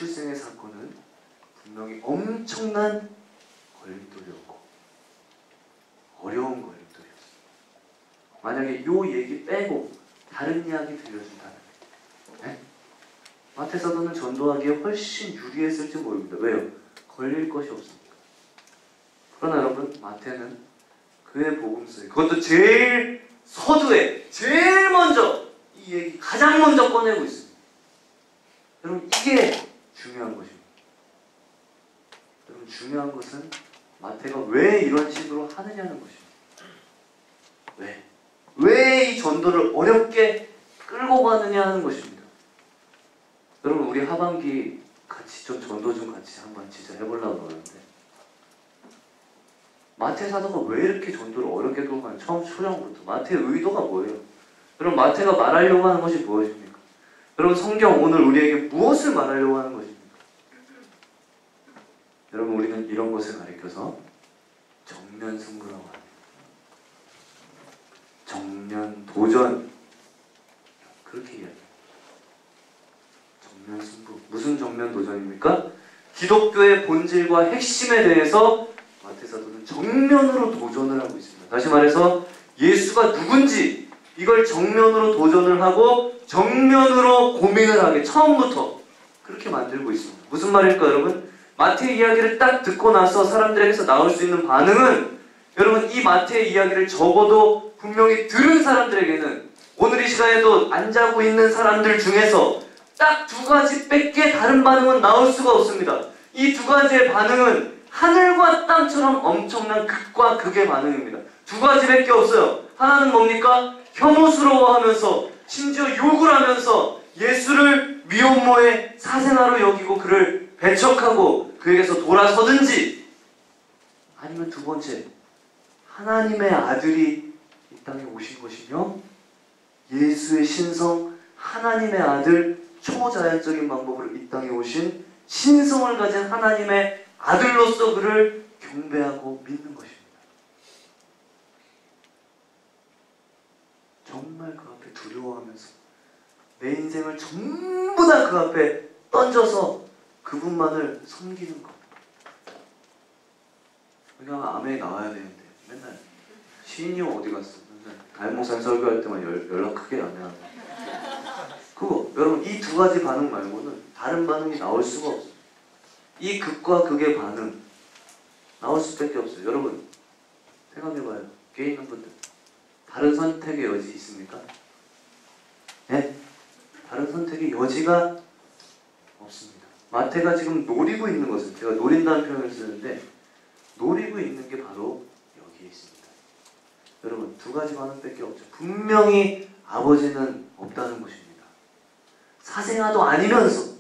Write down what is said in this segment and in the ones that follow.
출생의 사건은 분명히 엄청난 걸림돌이었고 어려운 걸림돌이었어요. 만약에 요 얘기 빼고 다른 이야기 들려준다면, 네? 마태사도는 전도하기에 훨씬 유리했을지 모릅니다. 왜요? 걸릴 것이 없습니다. 그러나 여러분, 마태는 그의 복음서에, 그것도 제일 서두에 제일 먼저 이 얘기 가장 먼저 꺼내고 있습니다. 여러분, 이게 중요한 것입니다. 여러분, 중요한 것은 마태가 왜 이런 식으로 하느냐는 것입니다. 왜 이 전도를 어렵게 끌고 가느냐 하는 것입니다. 여러분, 우리 하반기 같이 좀 전도 좀 같이 한번 진짜 해보려고 그러는데, 마태 사도가 왜 이렇게 전도를 어렵게 끌고 가는, 초장부터 마태의 의도가 뭐예요? 여러분, 마태가 말하려고 하는 것이 무엇입니까? 여러분, 성경 오늘 우리에게 무엇을 말하려고 하는 것입니까? 여러분, 우리는 이런 것을 가리켜서 정면 승부라고 합니다. 정면 도전, 그렇게 이야기해요. 정면 승부. 무슨 정면 도전입니까? 기독교의 본질과 핵심에 대해서 마태사도는 정면으로 도전을 하고 있습니다. 다시 말해서 예수가 누군지 이걸 정면으로 도전을 하고 정면으로 고민을 하게 처음부터 그렇게 만들고 있습니다. 무슨 말일까 여러분? 마태 이야기를 딱 듣고 나서 사람들에게서 나올 수 있는 반응은, 여러분, 이 마태의 이야기를 적어도 분명히 들은 사람들에게는 오늘 이 시간에도 안 자고 있는 사람들 중에서 딱 두 가지 밖에 다른 반응은 나올 수가 없습니다. 이 두 가지의 반응은 하늘과 땅처럼 엄청난 극과 극의 반응입니다. 두 가지밖에 없어요. 하나는 뭡니까? 혐오스러워하면서 심지어 욕을 하면서 예수를 미혼모의 사생아로 여기고 그를 배척하고 그에게서 돌아서든지, 아니면 두 번째, 하나님의 아들이 이 땅에 오신 것이며 예수의 신성, 하나님의 아들, 초자연적인 방법으로 이 땅에 오신 신성을 가진 하나님의 아들로서 그를 경배하고 믿는 것입니다. 정말 그 앞에 두려워하면서 내 인생을 전부 다 그 앞에 던져서 그분만을 섬기는 것. 그냥 아멘이 나와야 되는데 맨날 시인이 형 어디 갔어? 맨날 달목산 설교할 때만 연락 크게 안 해요. 그거 여러분, 이 두 가지 반응 말고는 다른 반응이 나올 수가 없어요. 이 극과 극의 반응 나올 수밖에 없어요. 여러분, 생각해봐요. 교회 있는 분들, 다른 선택의 여지 있습니까? 네? 다른 선택의 여지가 없습니다. 마태가 지금 노리고 있는 것은, 제가 노린다는 표현을 쓰는데 노리고 있는 게 바로 여기에 있습니다. 여러분, 두 가지 반응밖에 없죠. 분명히 아버지는 없다는 것입니다. 사생아도 아니면서,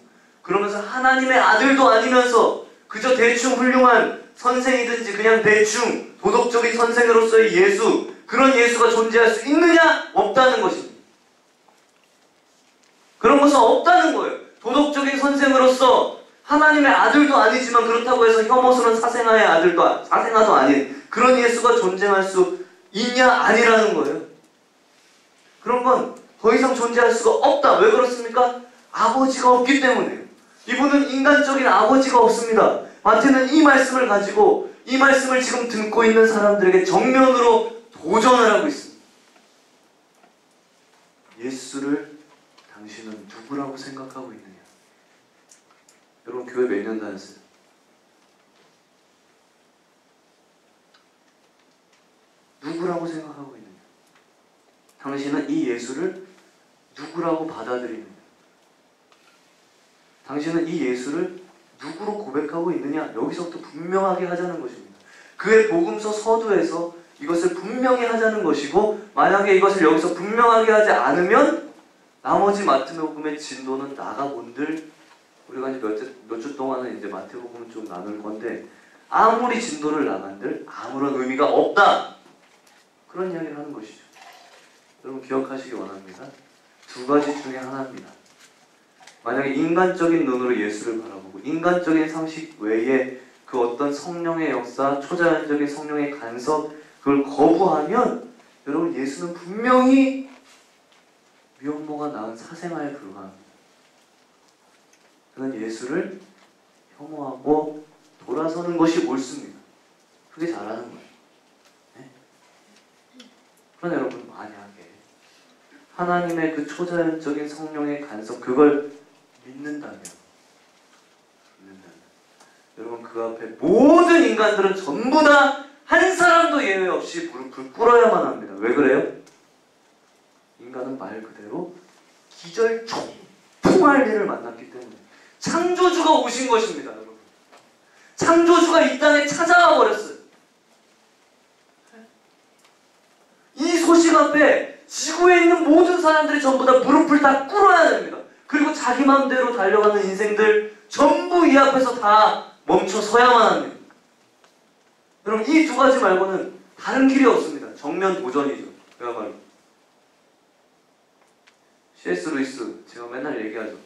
그러면서 하나님의 아들도 아니면서 그저 대충 훌륭한 선생이든지 그냥 대충 도덕적인 선생으로서의 예수, 그런 예수가 존재할 수 있느냐? 없다는 것입니다. 그런 것은 없다는 거예요. 도덕적인 선생으로서 하나님의 아들도 아니지만 그렇다고 해서 혐오스러운 사생아의 사생아도 아닌 그런 예수가 존재할 수 있냐? 아니라는 거예요. 그런 건 더 이상 존재할 수가 없다. 왜 그렇습니까? 아버지가 없기 때문이에요. 이분은 인간적인 아버지가 없습니다. 마태는 이 말씀을 가지고 이 말씀을 지금 듣고 있는 사람들에게 정면으로 도전을 하고 있습니다. 예수를 당신은 누구라고 생각하고 있느냐? 여러분, 교회 몇 년 다녔어요? 누구라고 생각하고 있느냐? 당신은 이 예수를 누구라고 받아들이느냐? 당신은 이 예수를 누구로 고백하고 있느냐? 여기서부터 분명하게 하자는 것입니다. 그의 복음서 서두에서 이것을 분명히 하자는 것이고, 만약에 이것을 여기서 분명하게 하지 않으면 나머지 마태복음의 진도는 나가본들, 우리가 이제 몇 주 동안은 이제 마태복음을 좀 나눌 건데, 아무리 진도를 나간들 아무런 의미가 없다, 그런 이야기를 하는 것이죠. 여러분, 기억하시기 원합니다. 두 가지 중에 하나입니다. 만약에 인간적인 눈으로 예수를 바라보고 인간적인 상식 외에 그 어떤 성령의 역사, 초자연적인 성령의 간섭, 그걸 거부하면 여러분, 예수는 분명히 미혼모가 낳은 사생아에 불과합니다. 그는 예수를 혐오하고 돌아서는 것이 옳습니다. 그게 잘하는 거예요. 네? 그러나 여러분, 만약에 하나님의 그 초자연적인 성령의 간섭, 그걸 믿는다면 여러분, 그 앞에 모든 인간들은 전부 다 한 사람도 예외 없이 무릎을 꿇어야만 합니다. 왜 그래요? 인간은 말 그대로 기절초풍할 일을 만났기 때문에. 창조주가 오신 것입니다, 여러분. 창조주가 이 땅에 찾아와 버렸어요. 이 소식 앞에 지구에 있는 모든 사람들이 전부 다 무릎을 다 꿇어야 됩니다. 그리고 자기 마음대로 달려가는 인생들 전부 이 앞에서 다 멈춰 서야만 합니다. 여러분, 이 두 가지 말고는 다른 길이 없습니다. 정면 도전이죠. 그야말로. C.S. 루이스, 제가 맨날 얘기하죠.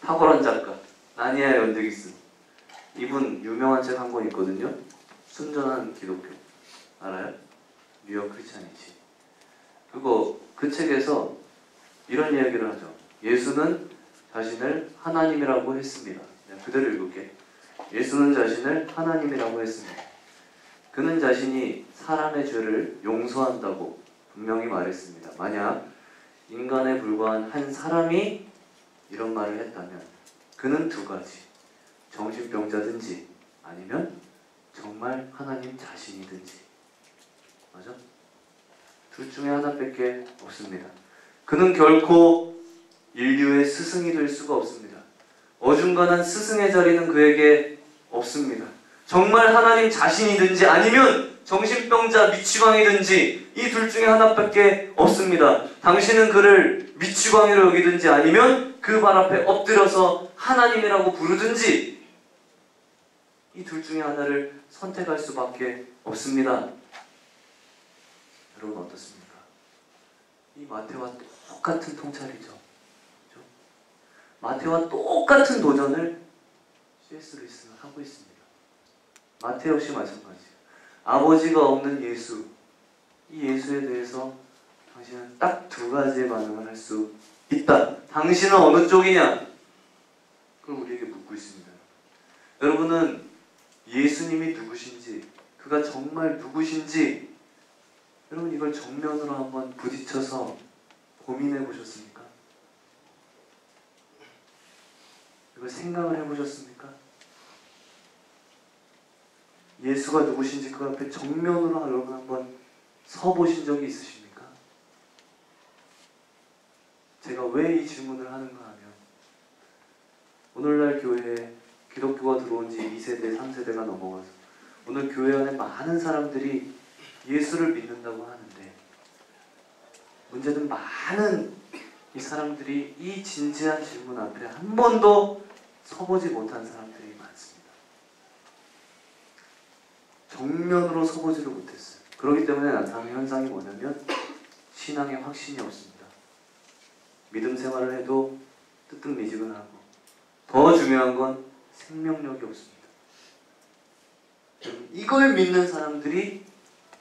탁월한 작가, 나니아 연대기스. 이분 유명한 책 한 권 있거든요. 순전한 기독교. 알아요? 뉴욕 크리스찬이지. 그 책에서 이런 이야기를 하죠. 예수는 자신을 하나님이라고 했습니다. 내가 그대로 읽을게. 예수는 자신을 하나님이라고 했습니다. 그는 자신이 사람의 죄를 용서한다고 분명히 말했습니다. 만약 인간에 불과한 한 사람이 이런 말을 했다면 그는 두 가지, 정신병자든지 아니면 정말 하나님 자신이든지. 맞아? 둘 중에 하나밖에 없습니다. 그는 결코 인류의 스승이 될 수가 없습니다. 어중간한 스승의 자리는 그에게 없습니다. 정말 하나님 자신이든지 아니면 정신병자 미치광이든지 이 둘 중에 하나밖에 없습니다. 당신은 그를 미치광이로 여기든지 아니면 그 발 앞에 엎드려서 하나님이라고 부르든지 이 둘 중에 하나를 선택할 수밖에 없습니다. 여러분, 어떻습니까? 이 마태와 똑같은 통찰이죠. 그렇죠? 마태와 똑같은 도전을 C.S. 루이스는 하고 있습니다. 마태 역시 마찬가지예요. 아버지가 없는 예수, 이 예수에 대해서 당신은 딱 두 가지의 반응을 할 수 있다. 당신은 어느 쪽이냐? 그걸 우리에게 묻고 있습니다. 여러분은 예수님이 누구신지, 그가 정말 누구신지 여러분, 이걸 정면으로 한번 부딪혀서 고민해 보셨습니까? 이걸 생각을 해보셨습니까? 예수가 누구신지 그 앞에 정면으로 여러분 한번 서보신 적이 있으십니까? 제가 왜 이 질문을 하는가 하면 오늘날 교회에 기독교가 들어온 지 2세대, 3세대가 넘어가서 오늘 교회 안에 많은 사람들이 예수를 믿는다고 하는데 문제는 많은 이 사람들이 이 진지한 질문 앞에 한 번도 서보지 못한 사람들이 많습니다. 정면으로 서보지를 못했어요. 그렇기 때문에 나타나는 현상이 뭐냐면 신앙의 확신이 없습니다. 믿음 생활을 해도 뜨뜻미지근하고 더 중요한 건 생명력이 없습니다. 이걸 믿는 사람들이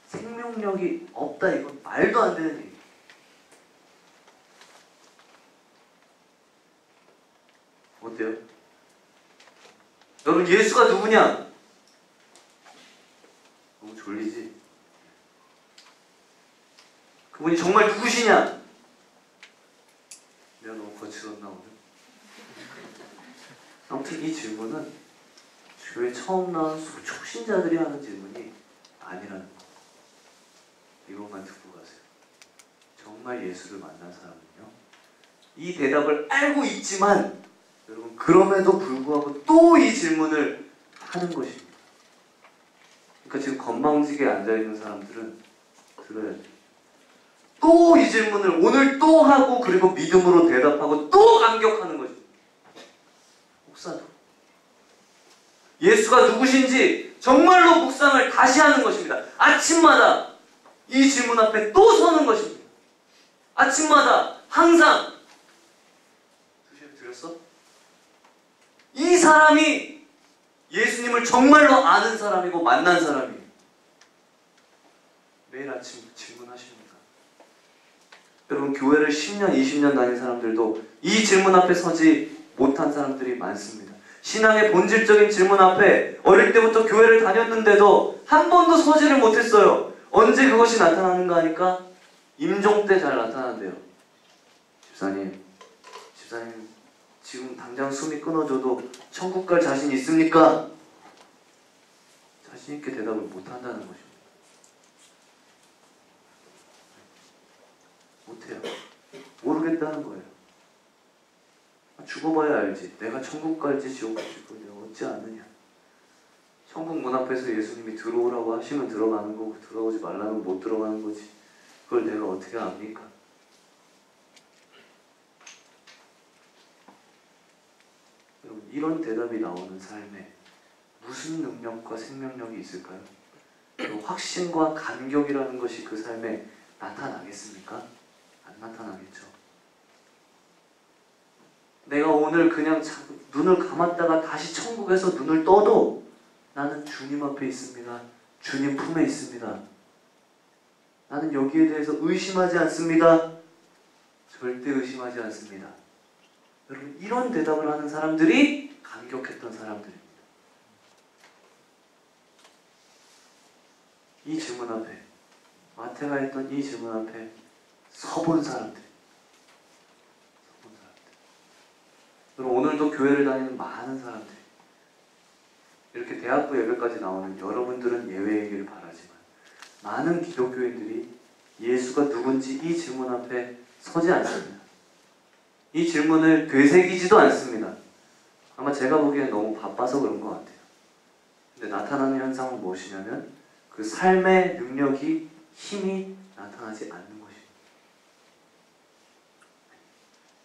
생명력이 없다, 이건 말도 안 되는 얘기예요. 어때요? 여러분, 예수가 누구냐? 너무 졸리지? 그분이 정말 누구시냐? 내가 너무 거칠었나 오늘? 아무튼 이 질문은 교회 처음 나온 초신자들이 하는 질문이 아니라는 거. 이것만 듣고 가세요. 정말 예수를 만난 사람은요, 이 대답을 알고 있지만 여러분, 그럼에도 불구하고 또 이 질문을 하는 것입니다. 그러니까 지금 건방지게 앉아있는 사람들은 들어야 돼요. 또 이 질문을 오늘 또 하고 그리고 믿음으로 대답하고 또 감격하는 것입니다. 목사도 예수가 누구신지 정말로 묵상을 다시 하는 것입니다. 아침마다 이 질문 앞에 또 서는 것입니다. 아침마다 항상 수시에 드렸어? 이 사람이 예수님을 정말로 아는 사람이고 만난 사람이에요. 매일 아침 질문하십니까? 여러분, 교회를 10년, 20년 다닌 사람들도 이 질문 앞에 서지 못한 사람들이 많습니다. 신앙의 본질적인 질문 앞에 어릴 때부터 교회를 다녔는데도 한 번도 서지를 못했어요. 언제 그것이 나타나는가 하니까 임종 때 잘 나타난대요. 집사님 지금 당장 숨이 끊어져도 천국 갈 자신 있습니까? 자신 있게 대답을 못한다는 것입니다. 못해요. 모르겠다는 거예요. 죽어봐야 알지. 내가 천국 갈지 지옥 갈지 그걸 내가 어찌 아느냐. 천국 문 앞에서 예수님이 들어오라고 하시면 들어가는 거고 들어오지 말라면 못 들어가는 거지. 그걸 내가 어떻게 압니까? 여러분, 이런 대답이 나오는 삶에 무슨 능력과 생명력이 있을까요? 확신과 감격이라는 것이 그 삶에 나타나겠습니까? 안 나타나겠죠. 내가 오늘 그냥 눈을 감았다가 다시 천국에서 눈을 떠도 나는 주님 앞에 있습니다. 주님 품에 있습니다. 나는 여기에 대해서 의심하지 않습니다. 절대 의심하지 않습니다. 여러분, 이런 대답을 하는 사람들이 감격했던 사람들입니다. 이 질문 앞에, 마태가 했던 이 질문 앞에 서본 사람들. 여러분, 오늘도 교회를 다니는 많은 사람들이, 이렇게 대학부 예배까지 나오는 여러분들은 예외이기를 바라지만 많은 기독교인들이 예수가 누군지 이 질문 앞에 서지 않습니다. 이 질문을 되새기지도 않습니다. 아마 제가 보기엔 너무 바빠서 그런 것 같아요. 근데 나타나는 현상은 무엇이냐면 그 삶의 능력이, 힘이 나타나지 않는 것입니다.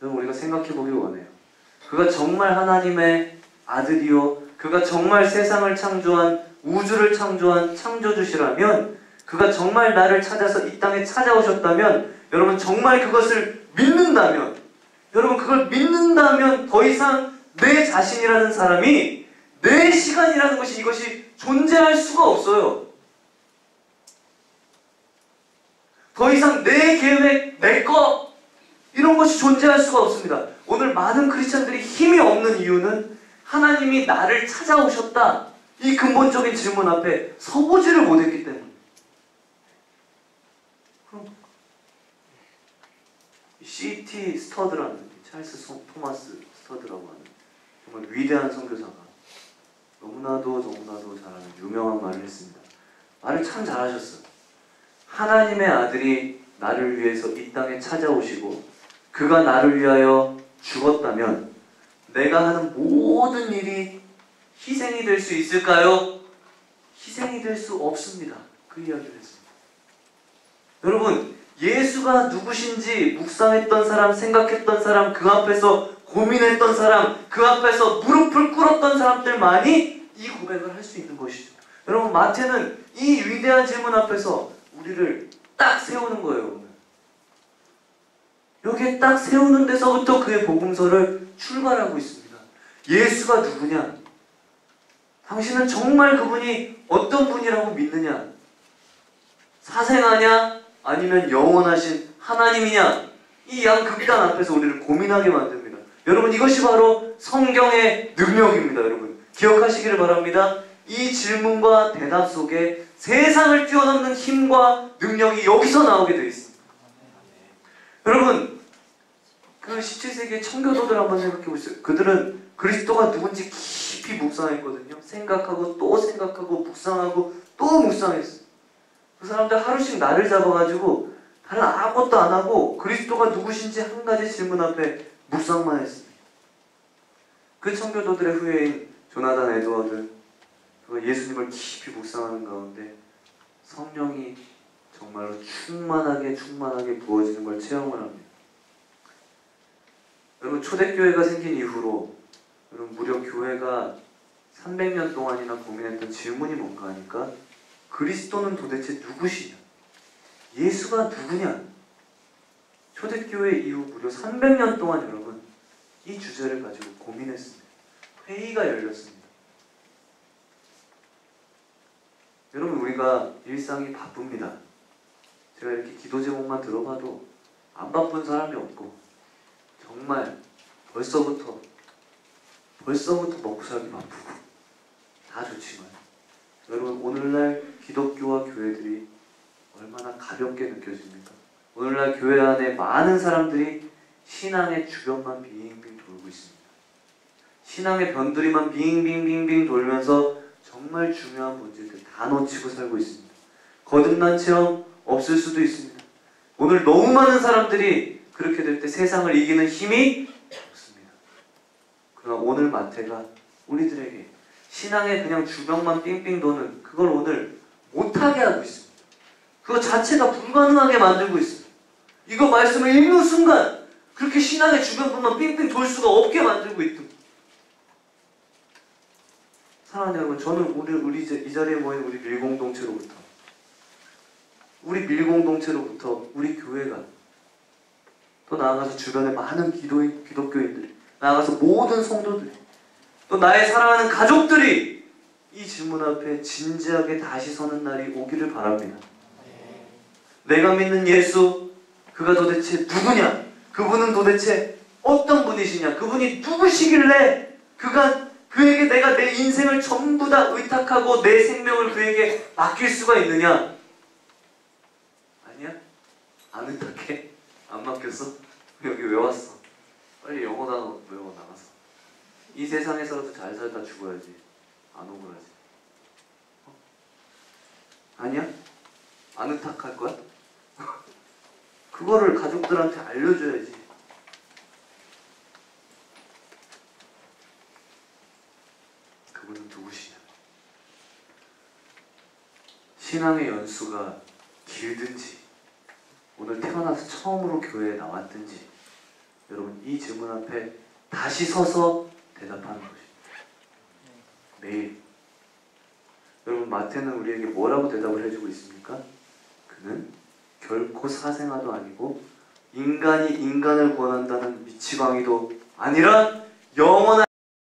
여러분, 우리가 생각해 보길 원해요. 그가 정말 하나님의 아들이요, 그가 정말 세상을 창조한, 우주를 창조한 창조주시라면, 그가 정말 나를 찾아서 이 땅에 찾아오셨다면, 여러분 정말 그것을 믿는다면, 여러분 그걸 믿는다면 더 이상 내 자신이라는 사람이, 내 시간이라는 것이, 이것이 존재할 수가 없어요. 더 이상 내 계획, 내 것, 이런 것이 존재할 수가 없습니다. 오늘 많은 크리스찬들이 힘이 없는 이유는 하나님이 나를 찾아오셨다, 이 근본적인 질문 앞에 서보지를 못했기 때문에. 그럼 C.T. 스터드라는, 찰스 토마스 스터드라고 하는 정말 위대한 선교사가 너무나도 잘하는 유명한 말을 했습니다. 말을 참 잘하셨어요. 하나님의 아들이 나를 위해서 이 땅에 찾아오시고 그가 나를 위하여 죽었다면 내가 하는 모든 일이 희생이 될 수 있을까요? 희생이 될 수 없습니다. 그 이야기를 했습니다. 여러분, 예수가 누구신지 묵상했던 사람, 생각했던 사람, 그 앞에서 고민했던 사람, 그 앞에서 무릎을 꿇었던 사람들만이 이 고백을 할 수 있는 것이죠. 여러분, 마태는 이 위대한 질문 앞에서 우리를 딱 세우는 거예요. 오늘. 여기에 딱 세우는 데서부터 그의 복음서를 출발하고 있습니다. 예수가 누구냐? 당신은 정말 그분이 어떤 분이라고 믿느냐? 사생아냐? 아니면 영원하신 하나님이냐? 이 양극단 앞에서 우리를 고민하게 만듭니다. 여러분, 이것이 바로 성경의 능력입니다. 여러분, 기억하시기를 바랍니다. 이 질문과 대답 속에 세상을 뛰어넘는 힘과 능력이 여기서 나오게 되어 있습니다. 여러분, 그 17세기의 청교도들 한번 생각해 보세요. 그들은 그리스도가 누군지 깊이 묵상했거든요. 생각하고 또 생각하고 묵상하고 또 묵상했어요. 그 사람들 하루씩 날을 잡아가지고 다른 아무것도 안 하고 그리스도가 누구신지 한 가지 질문 앞에 묵상만 했습니다. 그 청교도들의 후예인 조나단 에드워드, 그가 예수님을 깊이 묵상하는 가운데 성령이 정말로 충만하게 부어지는 걸 체험을 합니다. 여러분, 초대교회가 생긴 이후로 여러분 무려 교회가 300년 동안이나 고민했던 질문이 뭔가 하니까 그리스도는 도대체 누구시냐? 예수가 누구냐? 초대교회 이후 무려 300년 동안 여러분 이 주제를 가지고 고민했습니다. 회의가 열렸습니다. 여러분, 우리가 일상이 바쁩니다. 제가 이렇게 기도 제목만 들어봐도 안 바쁜 사람이 없고 정말 벌써부터 벌써부터 먹고 살기 바쁘고 다 좋지만 여러분, 오늘날 기독교와 교회들이 얼마나 가볍게 느껴집니까? 오늘날 교회 안에 많은 사람들이 신앙의 주변만 빙빙 돌고 있습니다. 신앙의 변두리만 빙빙빙빙 돌면서 정말 중요한 본질들 다 놓치고 살고 있습니다. 거듭난 체험 없을 수도 있습니다. 오늘 너무 많은 사람들이 그렇게 될 때 세상을 이기는 힘이 없습니다. 그러나 오늘 마태가 우리들에게 신앙의 그냥 주변만 빙빙 도는 그걸 오늘 못하게 하고 있습니다. 그거 자체가 불가능하게 만들고 있습니다. 이거 말씀을 읽는 순간 그렇게 신앙의 주변만 빙빙 돌 수가 없게 만들고 있다. 사랑하는 여러분, 저는 우리 이 자리에 모인 우리 밀공동체로부터 우리 교회가 또 나아가서 주변의 많은 기독교인들, 나아가서 모든 성도들, 또 나의 사랑하는 가족들이 이 질문 앞에 진지하게 다시 서는 날이 오기를 바랍니다. 내가 믿는 예수, 그가 도대체 누구냐? 그분은 도대체 어떤 분이시냐? 그분이 누구시길래 그에게 내가 내 인생을 전부 다 의탁하고 내 생명을 그에게 맡길 수가 있느냐? 아니야? 안 의탁해? 안 맡겼어? 여기 왜 왔어? 빨리 영어 단어 외워 나가서. 이 세상에서라도 잘 살다 죽어야지. 안 억울하지. 아니야? 안 의탁할 거야? 그거를 가족들한테 알려줘야지. 그분은 누구시냐? 신앙의 연수가 길든지 오늘 태어나서 처음으로 교회에 나왔든지 여러분, 이 질문 앞에 다시 서서 대답하는 것입니다. 매일. 여러분, 마태는 우리에게 뭐라고 대답을 해주고 있습니까? 그는 결코 사생아도 아니고 인간이 인간을 권한다는 미치광이도 아니라 영원한